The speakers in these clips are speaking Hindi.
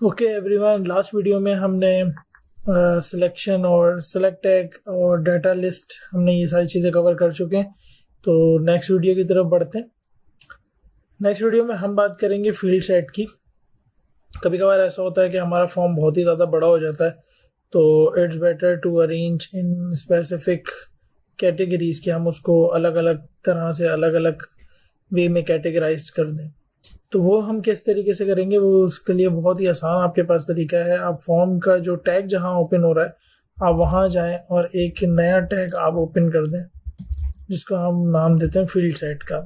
ओके एवरीवन, लास्ट वीडियो में हमने सिलेक्शन और सेलेक्ट टैग और डाटा लिस्ट हमने ये सारी चीज़ें कवर कर चुके हैं। तो नेक्स्ट वीडियो की तरफ बढ़ते हैं। नेक्स्ट वीडियो में हम बात करेंगे फील्ड सेट की। कभी कभार ऐसा होता है कि हमारा फॉर्म बहुत ही ज़्यादा बड़ा हो जाता है, तो it's better to arrange in specific categories कि हम उसको अलग अलग तरह से अलग अलग वे में कैटेगराइज कर दें। तो वो हम किस तरीके से करेंगे, वो उसके लिए बहुत ही आसान आपके पास तरीका है। आप फॉर्म का जो टैग जहां ओपन हो रहा है आप वहां जाएं और एक नया टैग आप ओपन कर दें जिसको हम नाम देते हैं फील्ड सेट का।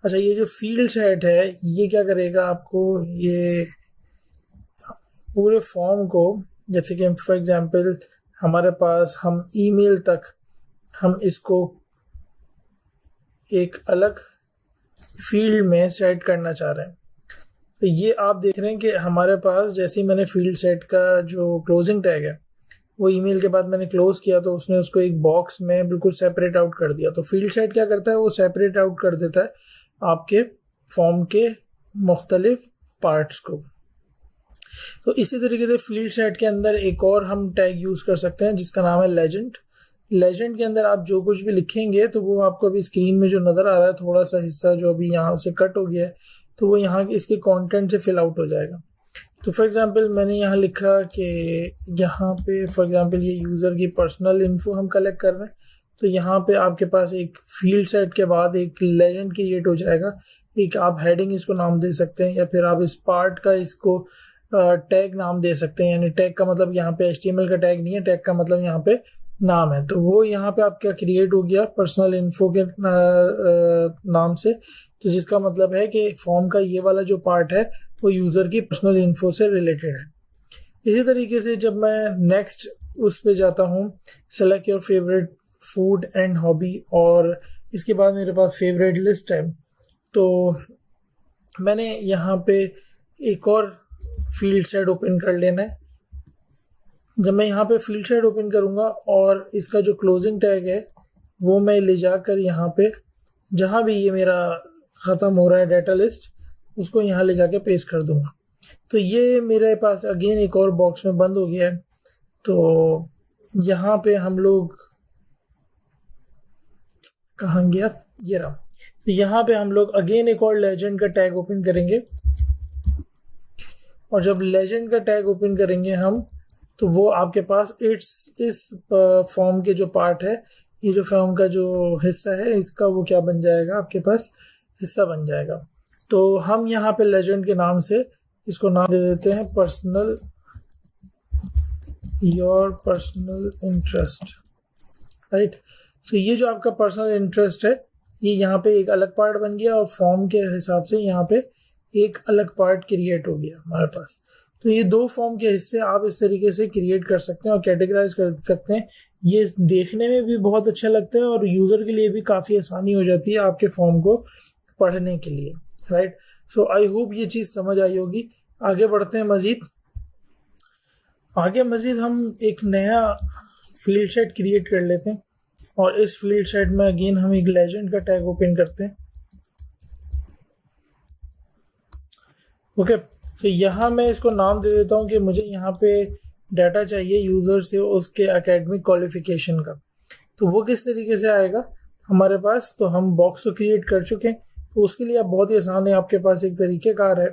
अच्छा, ये जो फील्ड सेट है ये क्या करेगा, आपको ये पूरे फॉर्म को, जैसे कि फॉर एग्जांपल हमारे पास हम ईमेल तक हम इसको एक अलग फील्ड में सेट करना चाह रहे हैं। तो ये आप देख रहे हैं कि हमारे पास जैसे ही मैंने फील्ड सेट का जो क्लोजिंग टैग है वो ईमेल के बाद मैंने क्लोज किया तो उसने उसको एक बॉक्स में बिल्कुल सेपरेट आउट कर दिया। तो फील्ड सेट क्या करता है, वो सेपरेट आउट कर देता है आपके फॉर्म के मुख्तलिफ पार्ट्स को। तो इसी तरीके से फील्ड सेट के अंदर एक और हम टैग यूज कर सकते हैं जिसका नाम है लेजेंड। लेजेंड के अंदर आप जो कुछ भी लिखेंगे तो वो आपको अभी स्क्रीन में जो नज़र आ रहा है थोड़ा सा हिस्सा जो अभी यहाँ से कट हो गया है तो वो यहाँ इसके कंटेंट से फिल आउट हो जाएगा। तो फॉर एग्जांपल मैंने यहाँ लिखा कि यहाँ पे फॉर एग्जांपल ये यूज़र की पर्सनल इन्फो हम कलेक्ट कर रहे हैं, तो यहाँ पे आपके पास एक फील्ड सेट के बाद एक लेजेंड क्रिएट हो जाएगा। एक आप हेडिंग इसको नाम दे सकते हैं या फिर आप इस पार्ट का इसको टैग नाम दे सकते हैं। यानी टैग का मतलब यहाँ पे HTML का टैग नहीं है, टैग का मतलब यहाँ पे नाम है। तो वो यहाँ पे आपका क्रिएट हो गया पर्सनल इन्फो के नाम से, तो जिसका मतलब है कि फॉर्म का ये वाला जो पार्ट है वो यूज़र की पर्सनल इन्फो से रिलेटेड है। इसी तरीके से जब मैं नेक्स्ट उस पे जाता हूँ, select your favourite food and hobby, और इसके बाद मेरे पास फेवरेट लिस्ट है, तो मैंने यहाँ पे एक और फील्ड सेट ओपन कर लेना है। जब मैं यहाँ पे फील्ड सेट ओपन करूँगा और इसका जो क्लोजिंग टैग है वो मैं ले जाकर यहाँ पे जहाँ भी ये मेरा ख़त्म हो रहा है डाटा लिस्ट उसको यहाँ ले जाके पेस्ट कर दूँगा। तो ये मेरे पास अगेन एक और बॉक्स में बंद हो गया है। तो यहाँ पे हम लोग कहाँ गया, ये रहा। तो यहाँ पे हम लोग अगेन एक और लेजेंड का टैग ओपन करेंगे, और जब लेजेंड का टैग ओपन करेंगे हम तो वो आपके पास इस फॉर्म के जो पार्ट है, ये जो फॉर्म का जो हिस्सा है इसका वो क्या बन जाएगा, आपके पास हिस्सा बन जाएगा। तो हम यहाँ पे लेजेंड के नाम से इसको नाम दे देते हैं personal, your personal interest, right. So ये जो आपका पर्सनल इंटरेस्ट है ये यहाँ पे एक अलग पार्ट बन गया और फॉर्म के हिसाब से यहाँ पे एक अलग पार्ट क्रिएट हो गया हमारे पास। तो ये दो फॉर्म के हिस्से आप इस तरीके से क्रिएट कर सकते हैं और कैटेगराइज कर सकते हैं। ये देखने में भी बहुत अच्छा लगता है और यूज़र के लिए भी काफ़ी आसानी हो जाती है आपके फॉर्म को पढ़ने के लिए, राइट। सो आई होप ये चीज़ समझ आई होगी। आगे बढ़ते हैं मज़ीद हम एक नया फील्ड सेट क्रिएट कर लेते हैं, और इस फील्ड सेट में अगेन हम एक लेजेंड का टैग ओपन करते हैं। ओके, तो यहाँ मैं इसको नाम दे देता हूँ कि मुझे यहाँ पे डाटा चाहिए यूज़र से उसके एकेडमिक क्वालिफिकेशन का। तो वो किस तरीके से आएगा हमारे पास, तो हम बॉक्स को क्रिएट कर चुके हैं। तो उसके लिए आप बहुत ही आसान है, आपके पास एक तरीक़ेकार है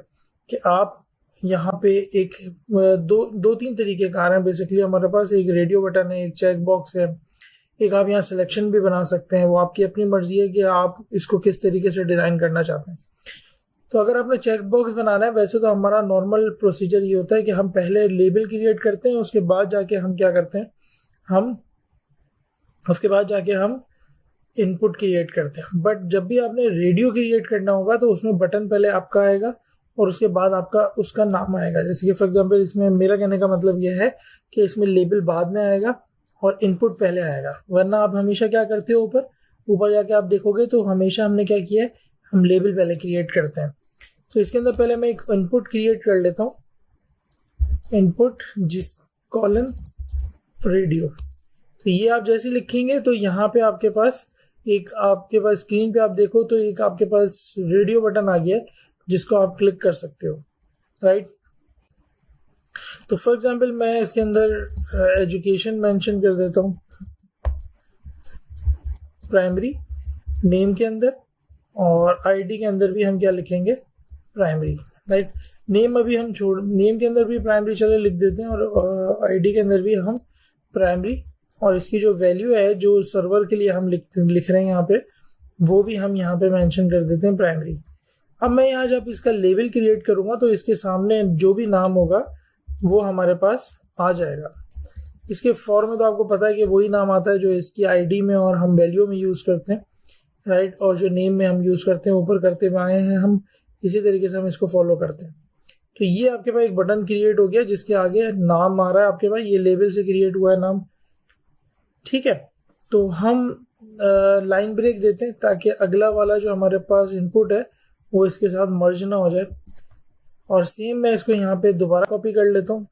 कि आप यहाँ पे एक दो तीन तरीक़ेकार हैं बेसिकली हमारे पास। एक रेडियो बटन है, एक चेक बॉक्स है, एक आप यहाँ सिलेक्शन भी बना सकते हैं। वो आपकी अपनी मर्जी है कि आप इसको किस तरीके से डिज़ाइन करना चाहते हैं। तो अगर आपने चेक बॉक्स बनाना है, वैसे तो हमारा नॉर्मल प्रोसीजर ये होता है कि हम पहले लेबल क्रिएट करते हैं, उसके बाद जाके हम क्या करते हैं, हम इनपुट क्रिएट करते हैं। बट जब भी आपने रेडियो क्रिएट करना होगा तो उसमें बटन पहले आपका आएगा और उसके बाद आपका उसका नाम आएगा। जैसे कि फॉर एग्जांपल इसमें मेरा कहने का मतलब ये है कि इसमें लेबल बाद में आएगा और इनपुट पहले आएगा। वरना आप हमेशा क्या करते हो, ऊपर जाके आप देखोगे तो हमेशा हमने क्या किया है, हम लेबल पहले क्रिएट करते हैं। तो इसके अंदर पहले मैं एक इनपुट क्रिएट कर लेता हूँ, इनपुट जिस कॉलन रेडियो। तो ये आप जैसे लिखेंगे तो यहाँ पे आपके पास स्क्रीन पे आप देखो तो एक आपके पास रेडियो बटन आ गया है जिसको आप क्लिक कर सकते हो, राइट। तो फॉर एग्जांपल मैं इसके अंदर एजुकेशन मेंशन कर देता हूँ प्राइमरी नेम के अंदर, और आईडी के अंदर भी हम क्या लिखेंगे, प्राइमरी, राइट। नेम अभी हम नेम के अंदर भी प्राइमरी चले लिख देते हैं, और आईडी के अंदर भी हम प्राइमरी, और इसकी जो वैल्यू है जो सर्वर के लिए हम लिख रहे हैं यहाँ पे, वो भी हम यहाँ पे मेंशन कर देते हैं प्राइमरी। अब मैं यहाँ जब इसका लेबल क्रिएट करूँगा तो इसके सामने जो भी नाम होगा वो हमारे पास आ जाएगा। इसके फॉर में तो आपको पता है कि वही नाम आता है जो इसकी आईडी में और हम वैल्यू में यूज़ करते हैं, राइट, और जो नेम में हम यूज़ करते हैं, ऊपर करते हुए आए हैं हम, इसी तरीके से हम इसको फॉलो करते हैं। तो ये आपके पास एक बटन क्रिएट हो गया जिसके आगे नाम आ रहा है आपके पास, ये लेबल से क्रिएट हुआ है नाम, ठीक है। तो हम लाइन ब्रेक देते हैं ताकि अगला वाला जो हमारे पास इनपुट है वो इसके साथ मर्ज ना हो जाए। और सेम मैं इसको यहाँ पे दोबारा कॉपी कर लेता हूँ।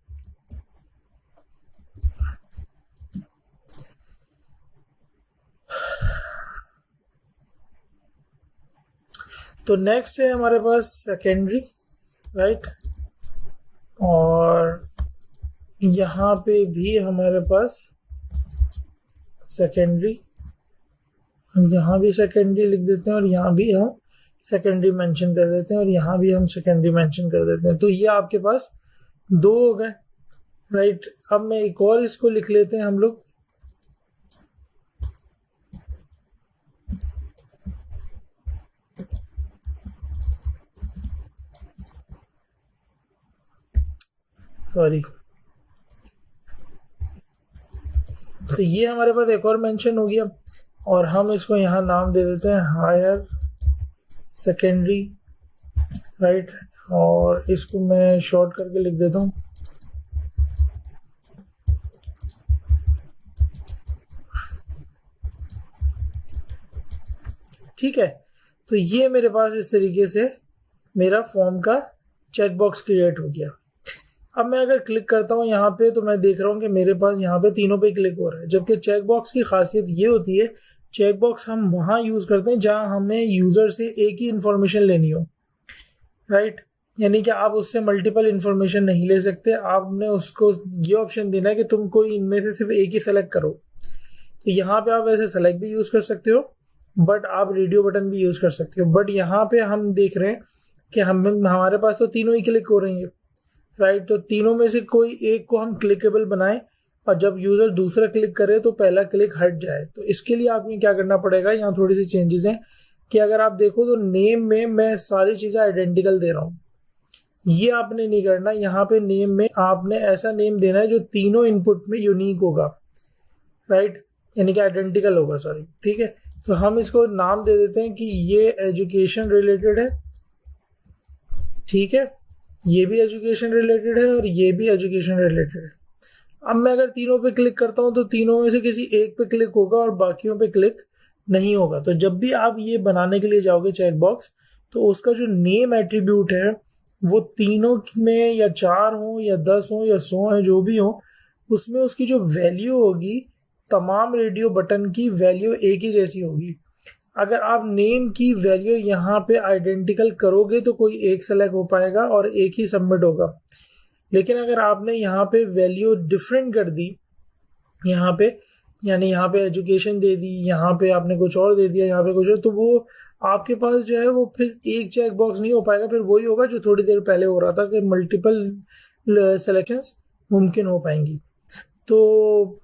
तो नेक्स्ट है हमारे पास सेकेंडरी, राइट, और यहाँ पे भी हमारे पास सेकेंडरी, हम यहाँ भी सेकेंडरी लिख देते हैं और यहाँ भी हम सेकेंडरी मेंशन कर देते हैं और यहाँ भी हम सेकेंडरी मेंशन कर देते हैं। तो ये आपके पास दो हो गए, राइट। अब मैं एक और इसको लिख लेते हैं हम लोग, सॉरी। तो ये हमारे पास एक और मेंशन हो गया और हम इसको यहाँ नाम दे देते हैं हायर सेकेंडरी, राइट, और इसको मैं शॉर्ट करके लिख देता हूँ ठीक है। तो ये मेरे पास इस तरीके से मेरा फॉर्म का चेक बॉक्स क्रिएट हो गया। अब मैं अगर क्लिक करता हूँ यहाँ पे तो मैं देख रहा हूँ कि मेरे पास यहाँ पे तीनों पे क्लिक हो रहा है, जबकि चेक बॉक्स की खासियत ये होती है, चेक बॉक्स हम वहाँ यूज़ करते हैं जहाँ हमें यूज़र से एक ही इन्फॉर्मेशन लेनी हो, राइट। यानी कि आप उससे मल्टीपल इन्फॉर्मेशन नहीं ले सकते, आपने उसको ये ऑप्शन देना है कि तुम कोई इनमें से सिर्फ एक ही सेलेक्ट करो। तो यहाँ पे आप वैसे सेलेक्ट भी यूज़ कर सकते हो, बट आप रेडियो बटन भी यूज़ कर सकते हो। बट यहाँ पे हम देख रहे हैं कि हमारे पास तो तीनों ही क्लिक हो रही है, राइट। तो तीनों में से कोई एक को हम क्लिकेबल बनाएं और जब यूज़र दूसरा क्लिक करे तो पहला क्लिक हट जाए। तो इसके लिए आपने क्या करना पड़ेगा, यहाँ थोड़ी सी चेंजेस हैं कि अगर आप देखो तो नेम में मैं सारी चीज़ें आइडेंटिकल दे रहा हूँ, ये आपने नहीं करना। यहाँ पे नेम में आपने ऐसा नेम देना है जो तीनों इनपुट में यूनिक होगा, राइट, यानी कि आइडेंटिकल होगा, सॉरी, ठीक है। तो हम इसको नाम दे देते हैं कि ये एजुकेशन रिलेटेड है, ठीक है, ये भी एजुकेशन रिलेटेड है और ये भी एजुकेशन रिलेटेड है। अब मैं अगर तीनों पे क्लिक करता हूँ तो तीनों में से किसी एक पे क्लिक होगा और बाकियों पे क्लिक नहीं होगा। तो जब भी आप ये बनाने के लिए जाओगे चेक बॉक्स, तो उसका जो नेम एट्रीब्यूट है वो तीनों में या 4 हो या 10 हो या 100 है, जो भी हो, उसमें उसकी जो वैल्यू होगी तमाम रेडियो बटन की वैल्यू एक ही जैसी होगी। अगर आप नेम की वैल्यू यहाँ पे आइडेंटिकल करोगे तो कोई एक सेलेक्ट हो पाएगा और एक ही सबमिट होगा। लेकिन अगर आपने यहाँ पे वैल्यू डिफरेंट कर दी, यहाँ पे यानी यहाँ पे एजुकेशन दे दी, यहाँ पे आपने कुछ और दे दिया, यहाँ पे कुछ और, तो वो आपके पास जो है वो फिर एक चेक बॉक्स नहीं हो पाएगा, फिर वही होगा जो थोड़ी देर पहले हो रहा था कि मल्टीपल सेलेक्शंस मुमकिन हो पाएंगी। तो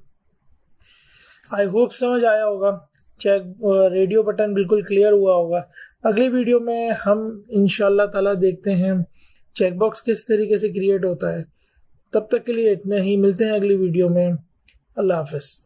आई होप समझ आया होगा, चेक रेडियो बटन बिल्कुल क्लियर हुआ होगा। अगली वीडियो में हम इंशाल्लाह ताला देखते हैं चेक बॉक्स किस तरीके से क्रिएट होता है। तब तक के लिए इतना ही, मिलते हैं अगली वीडियो में। अल्लाह हाफ़िज़।